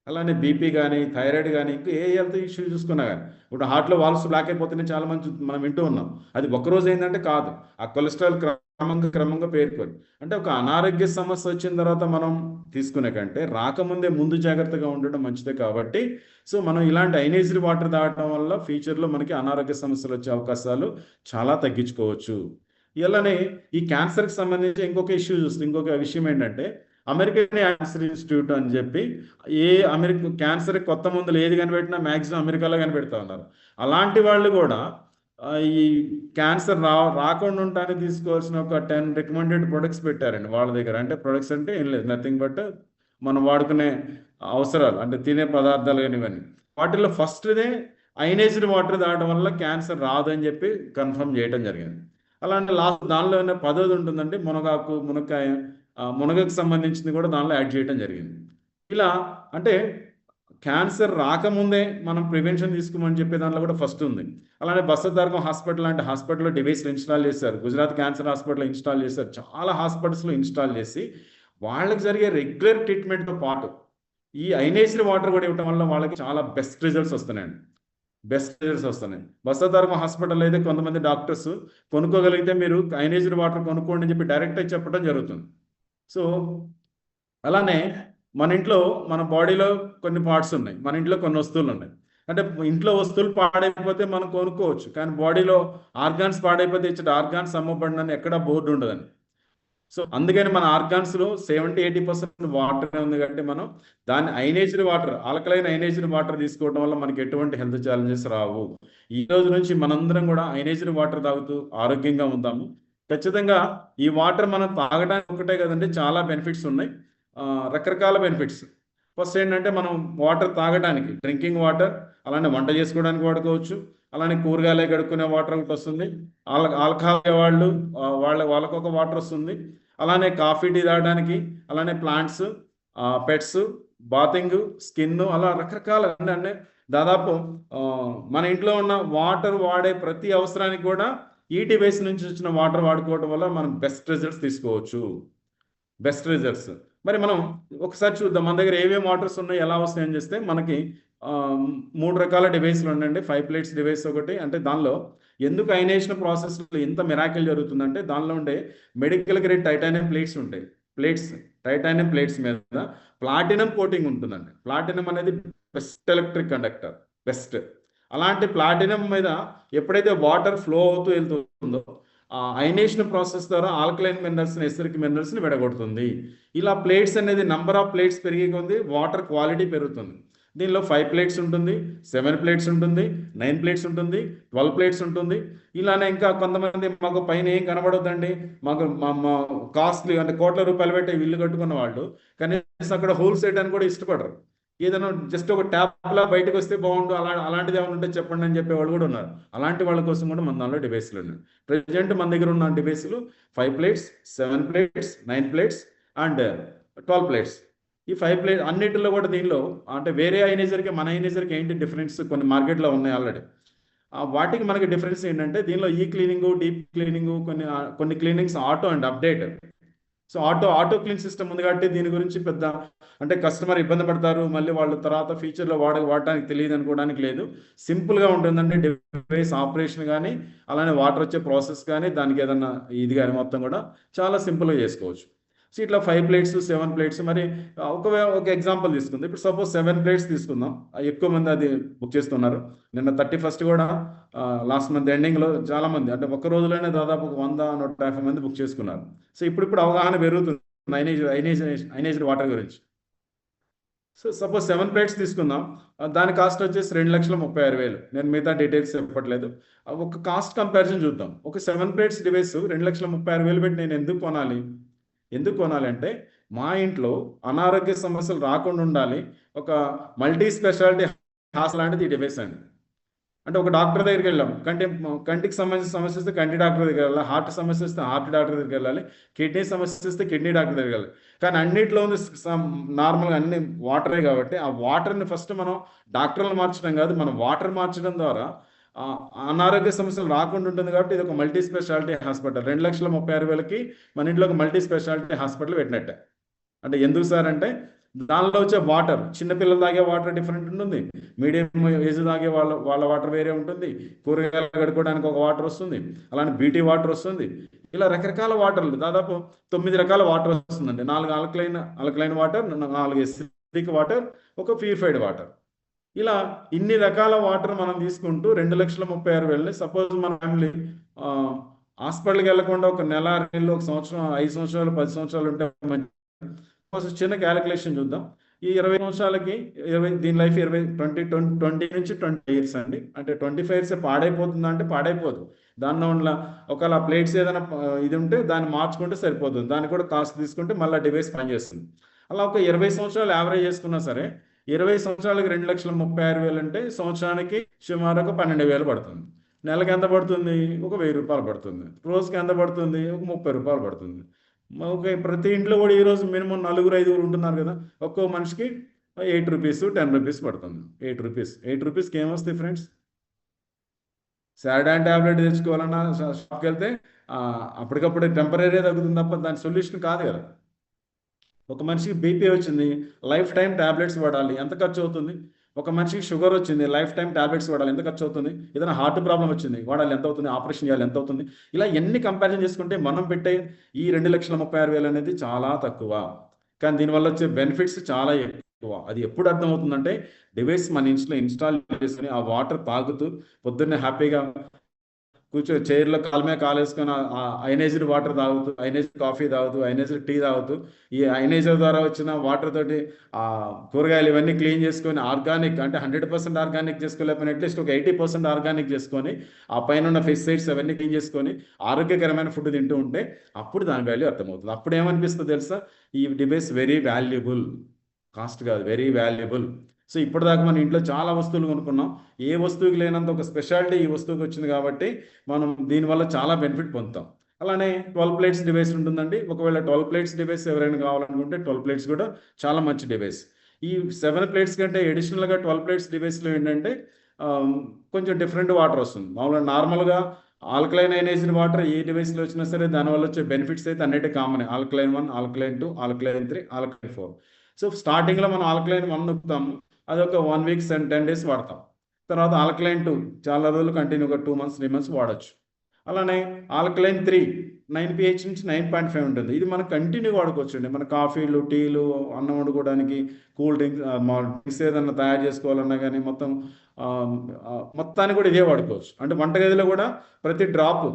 అలానే బీపీ కానీ, థైరాయిడ్ కానీ, ఇంకా ఏ హెల్త్ ఇష్యూ చూసుకున్నా కానీ, ఇప్పుడు హార్ట్లో వాల్వ్స్ బ్లాక్ అయిపోతున్నాయి చాలా మంది మనం వింటూ ఉన్నాం. అది ఒక్కరోజు ఏంటంటే కాదు, ఆ కొలెస్ట్రాల్ క్రమంగా పేరుకొని, అంటే ఒక అనారోగ్య సమస్య వచ్చిన తర్వాత మనం తీసుకునే కంటే రాకముందే ముందు జాగ్రత్తగా ఉండడం మంచిదే. కాబట్టి సో మనం ఇలాంటి అయనైజ్డ్ వాటర్ తాగడం వల్ల ఫ్యూచర్లో మనకి అనారోగ్య సమస్యలు వచ్చే అవకాశాలు చాలా తగ్గించుకోవచ్చు. ఇలానే ఈ క్యాన్సర్కి సంబంధించి ఇంకొక విషయం ఏంటంటే, అమెరికన్ క్యాన్సర్ ఇన్స్టిట్యూట్ అని చెప్పి క్యాన్సర్ కొత్త మందులు ఏది కనిపెట్టినా మ్యాక్సిమం అమెరికాలో కనిపెడతా ఉన్నారు. అలాంటి వాళ్ళు కూడా ఈ క్యాన్సర్ రాకుండా ఉండడానికి తీసుకోవాల్సిన ఒక 10 రికమెండెడ్ ప్రొడక్ట్స్ పెట్టారండి వాళ్ళ దగ్గర. అంటే ప్రొడక్ట్స్ అంటే ఏం లేదు, నథింగ్ బట్ మనం వాడుకునే అవసరాలు, అంటే తినే పదార్థాలు కానీ ఇవన్నీ. వాటిల్లో ఫస్ట్దే అయనైజ్డ్ వాటర్ తాగడం వల్ల క్యాన్సర్ రాదని చెప్పి కన్ఫర్మ్ చేయడం జరిగింది. అలాంటి లాస్ట్ దానిలోనే 10ది ఉంటుందండి మునగాకు, మునక్కాయ, మునగకు సంబంధించింది కూడా దానిలో యాడ్ చేయడం జరిగింది. ఇలా అంటే క్యాన్సర్ రాకముందే మనం ప్రివెన్షన్ తీసుకోమని చెప్పే దాంట్లో కూడా ఫస్ట్ ఉంది. అలానే బసవతారకం హాస్పిటల్ లాంటి హాస్పిటల్లో డివైస్లు ఇన్స్టాల్ చేశారు. గుజరాత్ క్యాన్సర్ హాస్పిటల్లో ఇన్స్టాల్ చేశారు. చాలా హాస్పిటల్స్లో ఇన్స్టాల్ చేసి వాళ్ళకి జరిగే రెగ్యులర్ ట్రీట్మెంట్తో పాటు ఈ అయనైజ్డ్ వాటర్ కూడా ఇవ్వడం వల్ల వాళ్ళకి చాలా బెస్ట్ రిజల్ట్స్ వస్తున్నాయండి. బసవతారకం హాస్పిటల్ అయితే కొంతమంది డాక్టర్స్ కొనుక్కోగలిగితే మీరు అయనైజ్డ్ వాటర్ కొనుక్కోండి అని చెప్పి డైరెక్ట్గా చెప్పడం జరుగుతుంది. సో అలానే మన ఇంట్లో మన బాడీలో కొన్ని పార్ట్స్ ఉన్నాయి, మన ఇంట్లో కొన్ని వస్తువులు ఉన్నాయి. అంటే ఇంట్లో వస్తువులు పాడైపోతే మనం కొనుక్కోవచ్చు, కానీ బాడీలో ఆర్గాన్స్ పాడైపోతే ఇచ్చే ఆర్గాన్స్ అమ్మబడినని ఎక్కడ బోర్డు ఉండదని. సో అందుకని మన ఆర్గాన్స్లో 70-80% వాటర్ ఉంది కాబట్టి మనం దాన్ని ionised water, alkaline ionised water తీసుకోవడం వల్ల మనకి ఎటువంటి హెల్త్ ఛాలెంజెస్ రావు. ఈ రోజు నుంచి మనందరం కూడా అయనైజ్డ్ వాటర్ తాగుతూ ఆరోగ్యంగా ఉందాము. ఖచ్చితంగా ఈ వాటర్ మనం తాగడానికి ఒకటే కదండి, చాలా బెనిఫిట్స్ ఉన్నాయి, రకరకాల బెనిఫిట్స్. ఫస్ట్ ఏంటంటే మనం వాటర్ తాగడానికి డ్రింకింగ్ వాటర్, అలానే వంట చేసుకోవడానికి వాడుకోవచ్చు. అలానే కూరగాయలు కడుక్కునే వాటర్ ఒకటి వస్తుంది. ఆల్కహాల్ వాళ్ళు వాళ్ళకు ఒక వాటర్ వస్తుంది. అలానే కాఫీ టీ తాగడానికి, అలానే ప్లాంట్స్, పెట్స్, బాతింగ్, స్కిన్, అలా రకరకాల అంటే దాదాపు మన ఇంట్లో ఉన్న వాటర్ వాడే ప్రతి అవసరానికి కూడా ఈ డివైస్ నుంచి వచ్చిన వాటర్ వాడుకోవడం వల్ల మనం బెస్ట్ రిజల్ట్స్ తీసుకోవచ్చు. మరి మనం ఒకసారి చూద్దాం మన దగ్గర ఏమేమి వాటర్స్ ఉన్నాయి, ఎలా వస్తాయని చేస్తే మనకి 3 రకాల డివైస్లు ఉండండి. 5 ప్లేట్స్ డివైస్ ఒకటి. అంటే దానిలో ఎందుకు అయనైజేషన్ ప్రాసెస్లో ఎంత మిరాకిల్ జరుగుతుందంటే దానిలో ఉండే మెడికల్ గ్రేడ్ టైటానియం ప్లేట్స్ ఉంటాయి. టైటానియం ప్లేట్స్ మీద ప్లాటినం కోటింగ్ ఉంటుందండి. ప్లాటినం అనేది బెస్ట్ ఎలక్ట్రిక్ కండక్టర్, బెస్ట్. అలాంటి ప్లాటినం మీద ఎప్పుడైతే వాటర్ ఫ్లో అవుతూ వెళ్తుందో ఆ అయనైజేషన్ ప్రాసెస్ ద్వారా ఆల్కలైన్ మినరల్స్ని, ఎసిడిక్ మినరల్స్ని విడగొడుతుంది. ఇలా ప్లేట్స్ అనేది నంబర్ ఆఫ్ ప్లేట్స్ పెరిగే కొద్దీ వాటర్ క్వాలిటీ పెరుగుతుంది. దీనిలో 5 ప్లేట్స్ ఉంటుంది, 7 ప్లేట్స్ ఉంటుంది, 9 ప్లేట్స్ ఉంటుంది, 12 ప్లేట్స్ ఉంటుంది. ఇలానే ఇంకా కొంతమంది మాకు పైన ఏం కనబడొద్దండి, మాకు మా కాస్ట్లీ అంటే కోట్ల రూపాయలు పెట్టి ఇల్లు కట్టుకున్న వాళ్ళు కనీసం అక్కడ హోల్స్ వేయడానికి కూడా ఇష్టపడరు. ఏదైనా జస్ట్ ఒక ట్యాప్లా బయటకు వస్తే బాగుండు, అలాంటిది ఏమైనా ఉంటే చెప్పండి అని చెప్పేవాళ్ళు కూడా ఉన్నారు. అలాంటి వాళ్ళ కోసం కూడా మన దానిలో డివైస్లు ఉన్నాయి. ప్రజెంట్ మన దగ్గర ఉన్న డివైస్లు 5 plates, 7 plates, 9 plates and 12 plates. ఈ 5 ప్లేట్ అన్నిటిలో కూడా దీనిలో అంటే వేరే అయనైజర్కి మన అయనైజర్కి ఏంటి డిఫరెన్స్, కొన్ని మార్కెట్లో ఉన్నాయి ఆల్రెడీ. వాటికి మనకి డిఫరెన్స్ ఏంటంటే దీనిలో ఈ క్లీనింగ్, డీప్ క్లీనింగ్, కొన్ని cleanings auto and update. So auto clean system ఉంది కాబట్టి దీని గురించి పెద్ద అంటే కస్టమర్ ఇబ్బంది పడతారు, మళ్ళీ వాళ్ళు తర్వాత ఫ్యూచర్లో వాడటానికి తెలియదు అనుకోవడానికి లేదు. సింపుల్గా ఉంటుందంటే డివైస్ ఆపరేషన్ కానీ, అలానే వాటర్ వచ్చే ప్రాసెస్ కానీ, దానికి ఏదన్నా ఇది కానీ మొత్తం కూడా చాలా సింపుల్గా చేసుకోవచ్చు. సో ఇట్లా 5 ప్లేట్స్, 7 ప్లేట్స్. మరి ఒక ఎగ్జాంపుల్ తీసుకుందాం. ఇప్పుడు సపోజ్ 7 ప్లేట్స్ తీసుకుందాం. ఎక్కువ మంది అది బుక్ చేస్తున్నారు. నిన్న 31st కూడా లాస్ట్ మంత్ ఎండింగ్లో చాలామంది అంటే ఒక్క రోజులోనే దాదాపు 100-150 మంది బుక్ చేసుకున్నారు. సో ఇప్పుడు అవగాహన పెరుగుతుంది అయనైజ్డ్ వాటర్ గురించి. సో సపోజ్ 7 ప్లేట్స్ తీసుకుందాం. దాని కాస్ట్ వచ్చేసి 2,36,000. నేను మిగతా డీటెయిల్స్ చెప్పట్లేదు. ఒక కాస్ట్ కంపారిజన్ చూద్దాం. ఒక 7 ప్లేట్స్ డివైస్ 2,36,000 పెట్టి నేను ఎందుకు కొనాలి అంటే మా ఇంట్లో అనారోగ్య సమస్యలు రాకుండా ఉండాలి. ఒక మల్టీ స్పెషాలిటీ హాస్పిటల్ లాంటిది ఈ డివైస్ అండి. అంటే ఒక డాక్టర్ దగ్గరికి వెళ్ళాం, కంటికి సంబంధించిన సమస్య వస్తే కంటి డాక్టర్ దగ్గరికి వెళ్ళాలి, హార్ట్ సమస్య వస్తే హార్ట్ డాక్టర్ దగ్గరికి వెళ్ళాలి, కిడ్నీ సమస్య వస్తే కిడ్నీ డాక్టర్ దగ్గరికి వెళ్ళాలి. కానీ అన్నింటిలో ఉంది నార్మల్గా అన్ని వాటరే కాబట్టి ఆ వాటర్ని ఫస్ట్ మనం డాక్టర్లు మార్చడం కాదు, మనం వాటర్ మార్చడం ద్వారా అనారోగ్య సమస్యలు రాకుండా ఉంటుంది. కాబట్టి ఇది ఒక మల్టీ స్పెషాలిటీ హాస్పిటల్. 2,36,000కి మన ఇంట్లో ఒక మల్టీ స్పెషాలిటీ హాస్పిటల్ పెట్టినట్టే. అంటే ఎందుకు సార్ అంటే దానిలో వచ్చే వాటర్, చిన్నపిల్లలు తాగే వాటర్ డిఫరెంట్ ఉంటుంది, మీడియం ఏజ్ తాగే వాళ్ళ వాటర్ వేరే ఉంటుంది, కూరగాయలు కడుక్కోవడానికి ఒక వాటర్ వస్తుంది, అలానే బీటీ వాటర్ వస్తుంది. ఇలా రకరకాల వాటర్లు దాదాపు 9 రకాల వాటర్ వస్తుందండి. 4 ఆల్కలైన్ వాటర్, 4 ఎసిడిక్ వాటర్, ఒక ప్యూరిఫైడ్ వాటర్. ఇలా ఇన్ని రకాల వాటర్ మనం తీసుకుంటూ 2,36,000. సపోజ్ మన ఫ్యామిలీ హాస్పిటల్కి వెళ్ళకుండా ఒక నెల, 2 నెలలు, 1 సంవత్సరం, 5 సంవత్సరాలు, 10 సంవత్సరాలు ఉంటే చిన్న క్యాలిక్యులేషన్ చూద్దాం. ఈ 20 సంవత్సరాలకి దీని లైఫ్ 20 నుంచి 20 ఇయర్స్ అండి. అంటే 25 ఇయర్స్ పాడైపోతుందా అంటే పాడైపోదు. దానిలో ఉన్న ఒకవేళ ప్లేట్స్ ఏదైనా ఇది ఉంటే దాన్ని మార్చుకుంటే సరిపోతుంది. దాన్ని కూడా కాస్ట్ తీసుకుంటే మళ్ళీ డివైస్ పనిచేస్తుంది. అలా ఒక 20 సంవత్సరాలు యావరేజ్ చేసుకున్నా సరే 20 సంవత్సరాలకి 2,36,500 అంటే సంవత్సరానికి సుమారుగా 12,000 పడుతుంది. నెలకి ఎంత పడుతుంది? ఒక 1,000 రూపాయలు పడుతుంది. రోజుకి ఎంత పడుతుంది? ఒక 30 రూపాయలు పడుతుంది. ఓకే, ప్రతి ఇంట్లో కూడా ఈరోజు మినిమం 4-5 ఉంటున్నారు కదా, ఒక్కో మనిషికి 8 రూపీస్ 10 రూపీస్ పడుతుంది. 8 రూపీస్కి ఏమొస్తాయి ఫ్రెండ్స్? సాడాన్ ట్యాబ్లెట్ తెచ్చుకోవాలన్నా షాప్కి వెళ్తే అప్పటికప్పుడు టెంపరీ తగ్గుతుంది తప్ప దాని సొల్యూషన్ కాదు కదా. ఒక మనిషికి బీపీ వచ్చింది, లైఫ్ టైం ట్యాబ్లెట్స్ వాడాలి, ఎంత ఖర్చు అవుతుంది? ఒక మనిషికి షుగర్ వచ్చింది, లైఫ్ టైం ట్యాబ్లెట్స్ వాడాలి, ఎంత ఖర్చు అవుతుంది? ఏదైనా హార్ట్ ప్రాబ్లం వచ్చింది, వాడాలి, ఎంత అవుతుంది? ఆపరేషన్ చేయాలి, ఎంత అవుతుంది? ఇలా ఎన్ని కంపారిజన్ చేసుకుంటే మనం పెట్టే ఈ 2,36,500 అనేది చాలా తక్కువ, కానీ దీనివల్ల వచ్చే బెనిఫిట్స్ చాలా ఎక్కువ. అది ఎప్పుడు అర్థమవుతుందంటే డివైస్ మన ఇంట్లో ఇన్స్టాల్ చేసుకుని ఆ వాటర్ తాగుతూ పొద్దున్నే హ్యాపీగా చైర్లో కాలు మీద కాలు వేసుకొని అయనైజ్డ్ వాటర్ తాగుతూ, అయనైజ్డ్ కాఫీ తాగుతూ, అయనైజ్డ్ టీ తాగుతూ, ఈ అయనైజర్ ద్వారా వచ్చిన వాటర్ తోటి కూరగాయలు ఇవన్నీ క్లీన్ చేసుకొని ఆర్గానిక్ అంటే 100% ఆర్గానిక్ చేసుకోలేకపోయినా అట్లీస్ట్ ఒక 80% ఆర్గానిక్ చేసుకొని ఆ పైన ఉన్న పెస్టిసైడ్స్ అవన్నీ క్లీన్ చేసుకొని ఆరోగ్యకరమైన ఫుడ్ తింటూ ఉంటే అప్పుడు దాని వాల్యూ అర్థమవుతుంది. అప్పుడు ఏమనిపిస్తుంది తెలుసా? ఈ డివైస్ వెరీ వాల్యుబుల్, కాస్ట్ కాదు, వెరీ వాల్యుబుల్. సో ఇప్పటిదాకా మన ఇంట్లో చాలా వస్తువులు కొనుక్కున్నాం, ఏ వస్తువుకి లేనంత ఒక స్పెషాలిటీ ఈ వస్తువుకి వచ్చింది కాబట్టి మనం దీనివల్ల చాలా బెనిఫిట్ పొందుతాం. అలానే 12 ప్లేట్స్ డివైస్ ఉంటుందండి. ఒకవేళ 12 ప్లేట్స్ డివైస్ ఎవరైనా కావాలనుకుంటే 12 ప్లేట్స్ కూడా చాలా మంచి డివైస్. ఈ 7 ప్లేట్స్ కంటే అడిషనల్గా 12 ప్లేట్స్ డివైస్లో ఏంటంటే కొంచెం డిఫరెంట్ వాటర్ వస్తుంది. మామూలుగా నార్మల్గా ఆల్కలైన్ అయనైజ్డ్ వాటర్ ఏ డివైస్లో వచ్చినా సరే దానివల్ల వచ్చే బెనిఫిట్స్ అయితే అన్నిటి common. Alkaline 1, alkaline 2, alkaline 3, alkaline 4. So స్టార్టింగ్లో మనం ఆల్కలైన్ 1 నొక్కుతాము, అది ఒక 1 వీక్ 10 డేస్ వాడతాం. తర్వాత ఆల్కలైన్ 2 చాలా రోజులు కంటిన్యూగా 2 మంత్స్ 3 మంత్స్ వాడచ్చు. అలానే ఆల్కలైన్ 3 9 pH నుంచి 9.5 ఉంటుంది. ఇది మనం కంటిన్యూ వాడుకోవచ్చు అండి. మన కాఫీలు, టీలు, అన్నం వండుకోవడానికి, కూల్ డ్రింక్స్ ఏదన్నా తయారు చేసుకోవాలన్నా కానీ మొత్తాన్ని కూడా ఇదే వాడుకోవచ్చు. అంటే వంటగదిలో కూడా ప్రతి డ్రాప్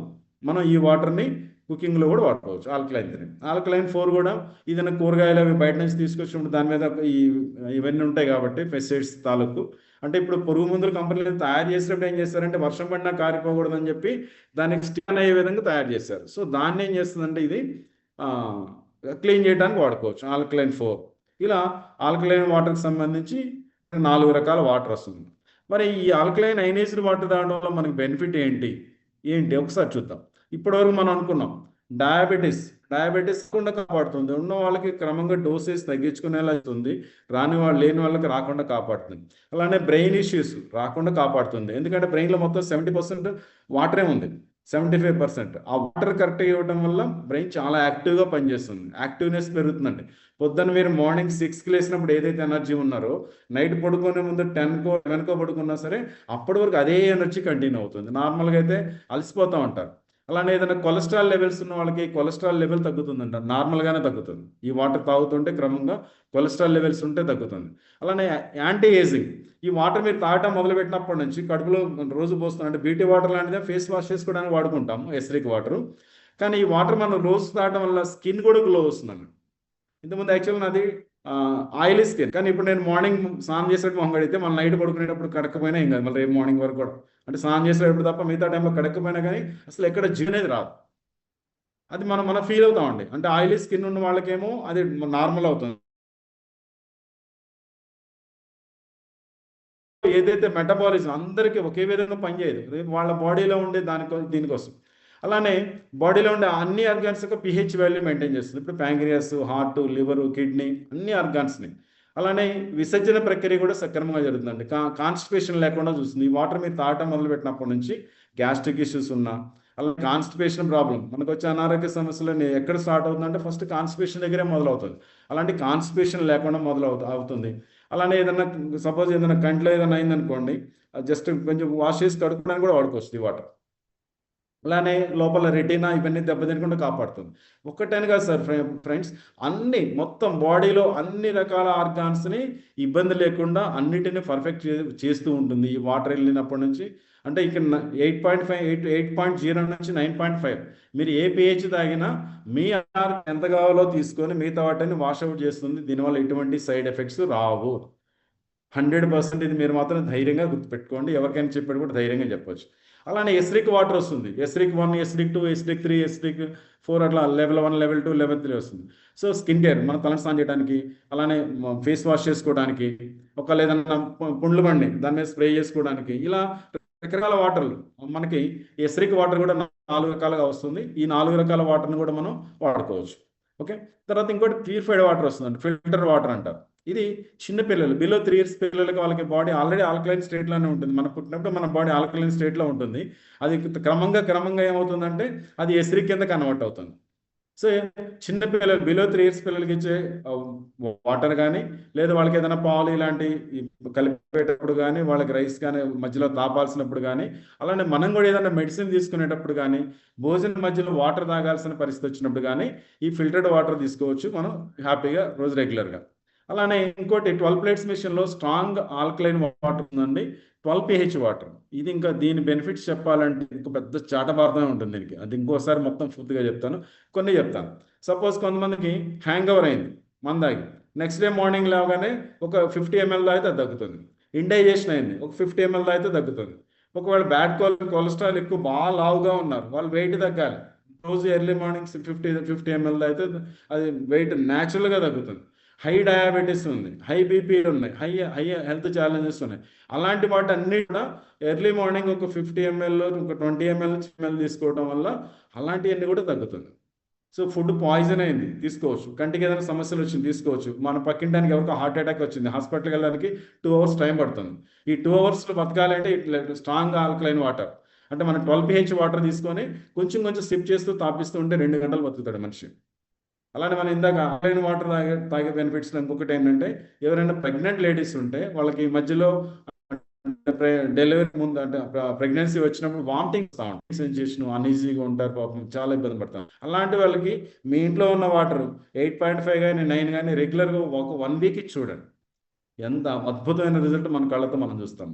మనం ఈ వాటర్ని కుకింగ్లో కూడా వాడుకోవచ్చు. ఆల్కలైన్ 3. ఆల్కలైన్ 4 కూడా ఏదైనా కూరగాయలు అవి బయట నుంచి తీసుకొచ్చినప్పుడు దాని మీద ఇవన్నీ ఉంటాయి కాబట్టి పెస్టిసైడ్స్ తాలూకు. అంటే ఇప్పుడు పురుగు మందుల కంపెనీలు తయారు చేసినప్పుడు ఏం చేస్తారంటే వర్షం పడినా కారిపోకూడదని చెప్పి దానికి స్టిక్ అయ్యే విధంగా తయారు చేశారు. సో దాన్ని ఏం చేస్తుందంటే ఇది క్లీన్ చేయడానికి వాడుకోవచ్చు. ఆల్కలైన్ 4. ఇలా ఆల్కలైన్ వాటర్కి సంబంధించి 4 రకాల వాటర్ వస్తుంది. మరి ఈ ఆల్కలైన్ అయనైజ్డ్ వాటర్ తాగడం వల్ల మనకి బెనిఫిట్ ఏంటి ఒకసారి చూద్దాం. ఇప్పటివరకు మనం అనుకున్నాం డయాబెటీస్ కూడా కాపాడుతుంది, ఉన్న వాళ్ళకి క్రమంగా డోసేజ్ తగ్గించుకునేలా అవుతుంది, లేని వాళ్ళకి రాకుండా కాపాడుతుంది. అలానే బ్రెయిన్ ఇష్యూస్ రాకుండా కాపాడుతుంది. ఎందుకంటే బ్రెయిన్లో మొత్తం 70% వాటరే ఉంది, 75%. ఆ వాటర్ కరెక్ట్గా ఇవ్వడం వల్ల బ్రెయిన్ చాలా యాక్టివ్గా పనిచేస్తుంది, యాక్టివ్నెస్ పెరుగుతుందండి. పొద్దున్న మీరు మార్నింగ్ 6కి లేసినప్పుడు ఏదైతే ఎనర్జీ ఉన్నారో నైట్ పడుకునే ముందు 10కో 11కో పడుకున్నా సరే అప్పటి వరకు అదే ఎనర్జీ కంటిన్యూ అవుతుంది. నార్మల్గా అయితే అలసిపోతూ ఉంటారు. అలానే ఏదైనా కొలెస్ట్రాల్ లెవెల్స్ ఉన్న వాళ్ళకి కొలెస్ట్రాల్ లెవెల్ తగ్గుతుందంట, నార్మల్గానే తగ్గుతుంది. ఈ వాటర్ తాగుతుంటే క్రమంగా కొలెస్ట్రాల్ లెవెల్స్ ఉంటే తగ్గుతుంది. అలానే యాంటీ ఏజింగ్, ఈ వాటర్ మీరు తాగటం మొదలుపెట్టినప్పటి నుంచి కడుపులో రోజు పోస్తున్నాం, అంటే బ్యూటీ వాటర్ లాంటిదే ఫేస్ వాష్ చేసుకోవడానికి వాడుకుంటాము, ఎస్రిక్ వాటర్. కానీ ఈ వాటర్ మనం రోజు తాగటం వల్ల స్కిన్ కూడా గ్లో వస్తుందండి. ఇంతకుముందు యాక్చువల్ నాది ఆయిలీ స్కిన్, కానీ ఇప్పుడు నేను మార్నింగ్ స్నానం చేసేటప్పుడు మొహం కడిగితే మళ్ళీ నైట్ పడుకునేటప్పుడు కడకపోయినా ఏం కాదు, మళ్ళీ రేపు మార్నింగ్ వరకు కూడా. అంటే స్నానం చేసేటప్పుడు తప్ప మిగతా టైంలో కడకపోయినా కానీ అసలు ఎక్కడ జిగునేది రాదు. అది మనం ఫీల్ అవుతామండి. అంటే ఆయిలీ స్కిన్ ఉన్న వాళ్ళకేమో అది నార్మల్ అవుతుంది. ఏదైతే మెటబాలిజం అందరికీ ఒకే విధంగా పనిచేయదు, వాళ్ళ బాడీలో ఉండే దీనికోసం. అలానే బాడీలో ఉండే అన్ని ఆర్గాన్స్ యొక్క pH వాల్యూ మెయింటైన్ చేస్తుంది. ఇప్పుడు ప్యాంక్రియాస్, హార్ట్, లివర్, కిడ్నీ అన్ని ఆర్గాన్స్ని. అలానే విసర్జన ప్రక్రియ కూడా సక్రమంగా జరుగుతుందండి, కాన్స్టిపేషన్ లేకుండా చూస్తుంది. ఈ వాటర్ మీరు తాగటం మొదలుపెట్టినప్పటి నుంచి గ్యాస్ట్రిక్ ఇష్యూస్ ఉన్నా, అలా కాన్స్టిపేషన్ ప్రాబ్లం, మనకు వచ్చే అనారోగ్య సమస్యలు ఎక్కడ స్టార్ట్ అవుతుందంటే ఫస్ట్ కాన్స్టిపేషన్ దగ్గరే మొదలవుతుంది. అలాంటి కాన్స్టిపేషన్ లేకుండా అవుతుంది. అలానే ఏదైనా సపోజ్ ఏదైనా కంట్లో ఏదైనా అయిందనుకోండి, జస్ట్ కొంచెం వాష్ చేసి కడుక్కోవడానికి కూడా వాడుకోవచ్చు ఈ వాటర్. అలానే లోపల రెటీనా ఇవన్నీ దెబ్బతినకుండా కాపాడుతుంది. ఒక్కటని కాదు సార్ ఫ్రెండ్స్, మొత్తం బాడీలో అన్ని రకాల ఆర్గాన్స్ని ఇబ్బంది లేకుండా అన్నిటిని పర్ఫెక్ట్ చేస్తూ ఉంటుంది ఈ వాటర్ వెళ్ళినప్పటి నుంచి. అంటే ఇక్కడ 8.5 8.0 నుంచి 9.5 మీరు ఏ పిహెచ్ తాగినా మీ ఆహారం ఎంత కావాలో తీసుకొని మిగతా వాటిని వాషౌట్ చేస్తుంది. దీనివల్ల ఎటువంటి సైడ్ ఎఫెక్ట్స్ రావు. 100% ఇది మీరు మాత్రం ధైర్యంగా గుర్తుపెట్టుకోండి. ఎవరికైనా చెప్పాడు కూడా ధైర్యంగా చెప్పొచ్చు. అలానే ఎస్రిక్ వాటర్ వస్తుంది. ఎస్రిక్ 1, ఎస్రిక్ 2, ఎస్రిక్ 3, ఎస్రిక్ 4 అట్లా లెవెల్ 1, లెవెల్ 2, లెవెల్ 3 వస్తుంది. సో స్కిన్ కేర్ మన తలను స్నానం చేయడానికి, అలానే ఫేస్ వాష్ చేసుకోవడానికి, ఒక ఏదన్నా పుండ్లు బండి దాని మీద స్ప్రే చేసుకోవడానికి, ఇలా రకరకాల వాటర్లు మనకి ఎస్రిక్ వాటర్ కూడా 4 రకాలుగా వస్తుంది. ఈ 4 రకాల వాటర్ని కూడా మనం వాడుకోవచ్చు. ఓకే. తర్వాత ఇంకోటి ప్యూరిఫైడ్ వాటర్ వస్తుందండి, ఫిల్టర్ వాటర్ అంటారు. ఇది చిన్న పిల్లలు బిలో 3 ఇయర్స్ పిల్లలకి వాళ్ళకి బాడీ ఆల్రెడీ ఆల్కలైన్ స్టేట్లోనే ఉంటుంది. మనం పుట్టినప్పుడు మన బాడీ ఆల్కలైన్ స్టేట్లో ఉంటుంది. అది క్రమంగా ఏమవుతుందంటే అది ఎసిరిక్ కింద కన్వర్ట్ అవుతుంది. సో చిన్న పిల్లలు బిలో 3 ఇయర్స్ పిల్లలకి ఇచ్చే వాటర్ కానీ, లేదా వాళ్ళకి ఏదైనా పాలు ఇలాంటి కలిపేటప్పుడు కానీ, వాళ్ళకి రైస్ కానీ మధ్యలో తాపాల్సినప్పుడు కానీ, అలానే మనం కూడా ఏదైనా మెడిసిన్ తీసుకునేటప్పుడు కానీ, భోజనం మధ్యలో వాటర్ తాగాల్సిన పరిస్థితి వచ్చినప్పుడు కానీ ఈ ఫిల్టర్డ్ వాటర్ తీసుకోవచ్చు మనం హ్యాపీగా రోజు రెగ్యులర్గా. అలానే ఇంకోటి 12 ప్లేట్స్ మిషన్లో స్ట్రాంగ్ ఆల్కలైన్ వాటర్ ఉందండి, 12 pH వాటర్. ఇది ఇంకా దీని బెనిఫిట్స్ చెప్పాలంటే ఇంకా పెద్ద చాటభారతమే ఉంటుంది దీనికి. అది ఇంకోసారి మొత్తం పూర్తిగా చెప్తాను, కొన్ని చెప్తాను. సపోజ్ కొంతమందికి హ్యాంగ్ ఓవర్ అయింది మందాగి, నెక్స్ట్ డే మార్నింగ్ లేవగానే ఒక 50 ml తాగితే అది తగ్గుతుంది. ఇండైజెషన్ అయింది, ఒక 50 ml తాగితే తగ్గుతుంది. ఒకవేళ బ్యాడ్ కొలెస్ట్రాల్ ఎక్కువ బాగా లావుగా ఉన్నారు, వాళ్ళు వెయిట్ తగ్గాలి, రోజు ఎర్లీ మార్నింగ్ 50 ml తాగితే అది వెయిట్ న్యాచురల్గా తగ్గుతుంది. హై డయాబెటీస్ ఉంది, హై బీపీ ఉన్నాయి, హై హెల్త్ ఛాలెంజెస్ ఉన్నాయి. అలాంటి వాటి అన్ని కూడా ఎర్లీ మార్నింగ్ ఒక 50 ml, ఒక 20 ml తీసుకోవడం వల్ల అలాంటివన్నీ కూడా తగ్గుతుంది. సో ఫుడ్ పాయిజన్ అయింది తీసుకోవచ్చు, కంటికి ఏదైనా సమస్యలు వచ్చింది తీసుకోవచ్చు. మన పక్కింటానికి ఎవరికో హార్ట్ అటాక్ వచ్చింది, హాస్పిటల్కి వెళ్ళడానికి 2 hours టైం పడుతుంది. ఈ 2 hours బతకాలంటే స్ట్రాంగ్ ఆల్కలైన్ వాటర్ అంటే మనం 12 pH వాటర్ తీసుకొని కొంచెం సిప్ చేస్తూ తాపిస్తూ ఉంటే 2 గంటలు బతుకుతాడు మనిషి. అలానే మనం ఇందాక ఆల్కలైన్ వాటర్ తాగే బెనిఫిట్స్ ఇంకొకటి ఏంటంటే, ఎవరైనా ప్రెగ్నెంట్ లేడీస్ ఉంటే వాళ్ళకి మధ్యలో డెలివరీ ముందు అంటే ప్రెగ్నెన్సీ వచ్చినప్పుడు వామిటింగ్ సెన్సేషన్, అన్ఈజీగా ఉంటారు, పాపం చాలా ఇబ్బంది పడతాం. అలాంటి వాళ్ళకి మీ ఇంట్లో ఉన్న వాటర్ 8.5 కానీ 9 కానీ రెగ్యులర్గా ఒక 1 week ఇచ్చి చూడండి, ఎంత అద్భుతమైన రిజల్ట్ మన కళ్ళతో మనం చూస్తాం.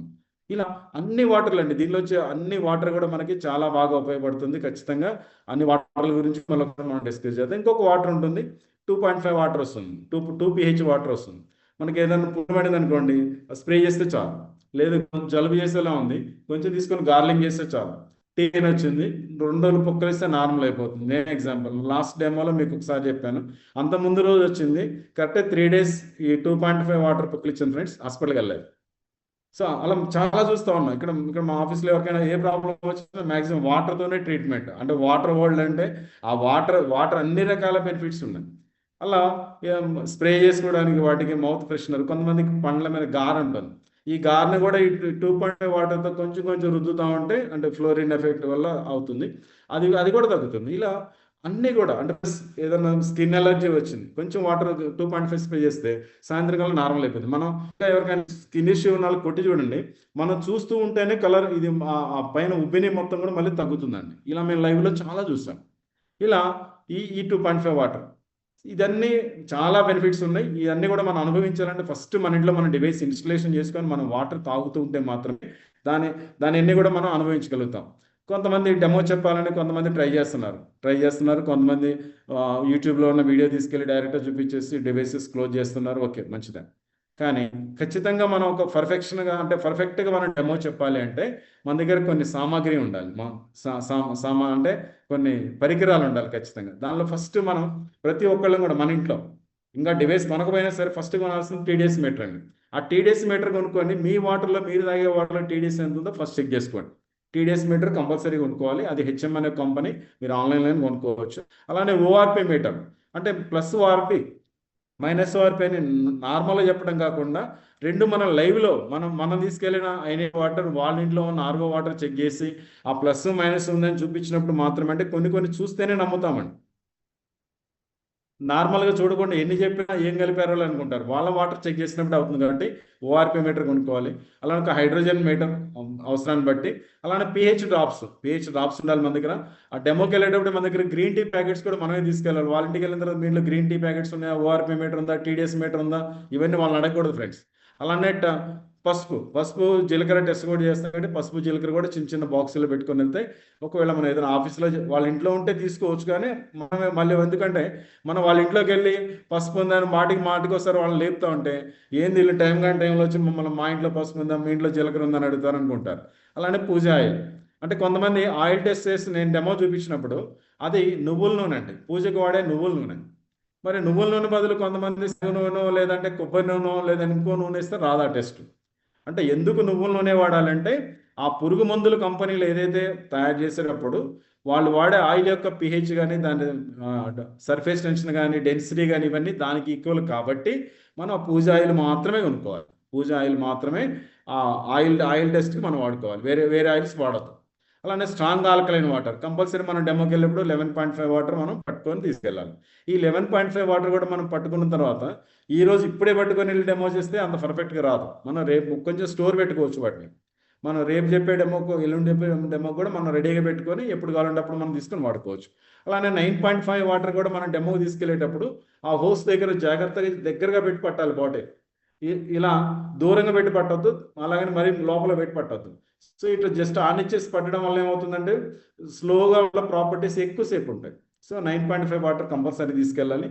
ఇలా అన్ని వాటర్లు అండి, దీనిలో వచ్చే అన్ని వాటర్ కూడా మనకి చాలా బాగా ఉపయోగపడుతుంది. ఖచ్చితంగా అన్ని వాటర్ల గురించి మనం డిస్కస్ చేద్దాం. ఇంకొక వాటర్ ఉంటుంది, 2.5 వాటర్ వస్తుంది, 2 pH వాటర్ వస్తుంది. మనకి ఏదైనా పుట్టుబడింది అనుకోండి, స్ప్రే చేస్తే చాలు, లేదు జలుబు చేసేలా ఉంది కొంచెం తీసుకొని గార్లింగ్ చేస్తే చాలు, టీన్ వచ్చింది 2 రోజులు పొక్కలిస్తే నార్మల్ అయిపోతుంది. నేను ఎగ్జాంపుల్ లాస్ట్ డెమోలో మీకు ఒకసారి చెప్పాను. అంత ముందు రోజు వచ్చింది కరెక్ట్గా 3 days ఈ 2.5 వాటర్ పొక్కలిచ్చింది ఫ్రెండ్స్, హాస్పిటల్కి వెళ్ళాలి. సో అలా చాలా చూస్తూ ఉన్నాం. ఇక్కడ మా ఆఫీస్లో ఎవరికైనా ఏ ప్రాబ్లం వచ్చినా మ్యాక్సిమం వాటర్తోనే ట్రీట్మెంట్. అంటే వాటర్ వరల్డ్ అంటే ఆ వాటర్ అన్ని రకాల బెనిఫిట్స్ ఉన్నాయి. అలా స్ప్రే చేసుకోవడానికి వాటికి మౌత్ ఫ్రెషనర్, కొంతమందికి పండ్ల మీద గార్ ఉంటుంది, ఈ గార్ని కూడా ఈ 2.5 వాటర్తో కొంచెం రుద్దుతా ఉంటే అంటే ఫ్లోరిన్ ఎఫెక్ట్ వల్ల అవుతుంది, అది కూడా తగ్గుతుంది. ఇలా అన్నీ కూడా అంటే ఏదైనా స్కిన్ ఎలర్జీ వచ్చింది కొంచెం వాటర్ 2.5 స్ప్రే చేస్తే సాయంత్రకాలం నార్మల్ అయిపోతుంది. మనం ఎవరికైనా స్కిన్ ఇష్యూ ఉన్న వాళ్ళకి కొట్టి చూడండి, మనం చూస్తూ ఉంటేనే కలర్ ఇది ఆ పైన ఉబ్బిని మొత్తం కూడా మళ్ళీ తగ్గుతుందండి. ఇలా మేము లైవ్లో చాలా చూసాం. ఇలా ఈ 2.5 వాటర్ ఇదన్నీ చాలా బెనిఫిట్స్ ఉన్నాయి. ఇవన్నీ కూడా మనం అనుభవించాలంటే ఫస్ట్ మన ఇంట్లో మన డివైస్ ఇన్స్టలేషన్ చేసుకొని మనం వాటర్ తాగుతూ ఉంటే మాత్రమే దాని అన్ని కూడా మనం అనుభవించగలుగుతాం. కొంతమంది డెమో చెప్పాలని కొంతమంది ట్రై చేస్తున్నారు, కొంతమంది యూట్యూబ్లో ఉన్న వీడియో తీసుకెళ్ళి డైరెక్ట్గా చూపించేసి డివైసెస్ క్లోజ్ చేస్తున్నారు. ఓకే, మంచిదే. కానీ ఖచ్చితంగా మనం ఒక పర్ఫెక్ట్గా మనం డెమో చెప్పాలి అంటే మన దగ్గర కొన్ని సామాగ్రి ఉండాలి, అంటే కొన్ని పరికరాలు ఉండాలి ఖచ్చితంగా. దానిలో ఫస్ట్ మనం ప్రతి ఒక్కళ్ళం కూడా మన ఇంట్లో ఇంకా డివైస్ కొనకపోయినా సరే ఫస్ట్ కొనాల్సింది TDS మీటర్ అండి. ఆ TDS మీటర్ కొనుక్కొని మీ వాటర్లో మీరు తాగే వాటర్లో TDS ఎంత ఉందో ఫస్ట్ చెక్ చేసుకోండి. TDS మీటర్ కంపల్సరీ కొనుక్కోవాలి, అది HM అనే కంపెనీ, మీరు ఆన్లైన్లో కొనుక్కోవచ్చు. అలానే ORP మీటర్ అంటే ప్లస్ ORP మైనస్ ORP అని నార్మల్గా చెప్పడం కాకుండా రెండు మన లైవ్లో మనం తీసుకెళ్ళిన అయిన వాటర్ వాళ్ళ ఇంట్లో ఉన్న RO వాటర్ చెక్ చేసి ఆ ప్లస్ మైనస్ ఉందని చూపించినప్పుడు మాత్రమే, అంటే కొన్ని చూస్తేనే నమ్ముతామండి. నార్మల్గా చూడకుండా ఎన్ని చెప్పినా ఏం కలిపారో అనుకుంటారు. వాళ్ళ వాటర్ చెక్ చేసినప్పుడు అవుతుంది. కాబట్టి ORP మీటర్ కొనుక్కోవాలి. అలానే ఒక హైడ్రోజన్ మీటర్ అవసరాన్ని బట్టి, అలానే pH డ్రాప్స్ ఉండాలి మన దగ్గర. ఆ డెమోకి వెళ్ళేటప్పుడు మన దగ్గర గ్రీన్ టీ ప్యాకెట్స్ కూడా మనమే తీసుకెళ్ళాలి. వాళ్ళ ఇంటికి వెళ్ళిన తర్వాత మీలో గ్రీన్ టీ ప్యాకెట్స్ ఉన్నాయా, ORP మీటర్ ఉందా, TDS మీటర్ ఉందా, ఇవన్నీ వాళ్ళని అడగకూడదు ఫ్రెండ్స్. అలానే పసుపు జీలకర్ర టెస్ట్ కూడా చేస్తాం కాబట్టి పసుపు జీలకర్ర కూడా చిన్న చిన్న బాక్సులు పెట్టుకొని వెళ్తే ఒకవేళ మనం ఏదైనా ఆఫీస్లో వాళ్ళ ఇంట్లో ఉంటే తీసుకోవచ్చు, కానీ మనమే మళ్ళీ ఎందుకంటే మనం వాళ్ళ ఇంట్లోకి వెళ్ళి పసుపు ఉందని మాటికి వస్తారు, వాళ్ళని లేపుతా ఉంటే ఏంది వీళ్ళు టైం కానీ టైంలో వచ్చి మమ్మల్ని మా ఇంట్లో పసుపు ఉందా మీ ఇంట్లో జీలకర్ర ఉందని అడుగుతారు అనుకుంటారు. అలానే పూజ ఆయిల్ అంటే కొంతమంది ఆయిల్ టెస్ట్ చేసి నేను డెమో చూపించినప్పుడు అది నువ్వుల నూనె అండి, పూజకు వాడే నువ్వుల నూనె. మరి నువ్వుల నూనె బదులు కొంతమంది శనగ నూనె లేదంటే కొబ్బరి నూనె లేదా ఇంకో నూనె ఇస్తే రాదా టెస్ట్. అంటే ఎందుకు నువ్వుల నూనె వాడాలంటే ఆ పురుగు మందుల కంపెనీలు ఏదైతే తయారు చేసేటప్పుడు వాళ్ళు వాడే ఆయిల్ యొక్క పిహెచ్ కానీ దాని సర్ఫేస్ టెన్షన్ కానీ డెన్సిటీ కానీ ఇవన్నీ దానికి ఈక్వల్ కాబట్టి మనం ఆ పూజ ఆయిల్ మాత్రమే కొనుక్కోవాలి. పూజ ఆయిల్ మాత్రమే ఆ ఆయిల్ టెస్ట్కి మనం వాడుకోవాలి, వేరే వేరే ఆయిల్స్ వాడద్దు. అలానే స్ట్రాంగ్ ఆల్కలైన్ వాటర్ కంపల్సరీ మనం డెమోకి వెళ్ళినప్పుడు 11.5 వాటర్ మనం పట్టుకొని తీసుకెళ్ళాలి. ఈ 11.5 వాటర్ కూడా మనం పట్టుకున్న తర్వాత ఈరోజు ఇప్పుడే పట్టుకొని వెళ్ళి డెమో చేస్తే అంత పర్ఫెక్ట్గా రాదు. మనం రేపు కొంచెం స్టోర్ పెట్టుకోవచ్చు వాటిని. మనం రేపు చెప్పే డెమోకు ఎల్లుండి చెప్పే డెమో కూడా మనం రెడీగా పెట్టుకొని ఎప్పుడు కావాలంటే అప్పుడు మనం తీసుకొని వాడుకోవచ్చు. అలానే 9.5 వాటర్ కూడా మనం డెమోకి తీసుకెళ్ళేటప్పుడు ఆ హోస్ జాగ్రత్తగా దగ్గరగా పెట్టి పట్టాలి బాటిల్. ఇలా దూరంగా పెట్టి పట్టొద్దు, అలాగని మరీ లోపల పెట్టి పట్టొద్దు. సో ఇట్లా జస్ట్ ఆనిచ్చేసి పట్టడం వల్ల ఏమవుతుందంటే స్లోగా ప్రాపర్టీస్ ఎక్కువసేపు ఉంటాయి. సో 9.5 వాటర్ కంపల్సరీ తీసుకెళ్ళాలి.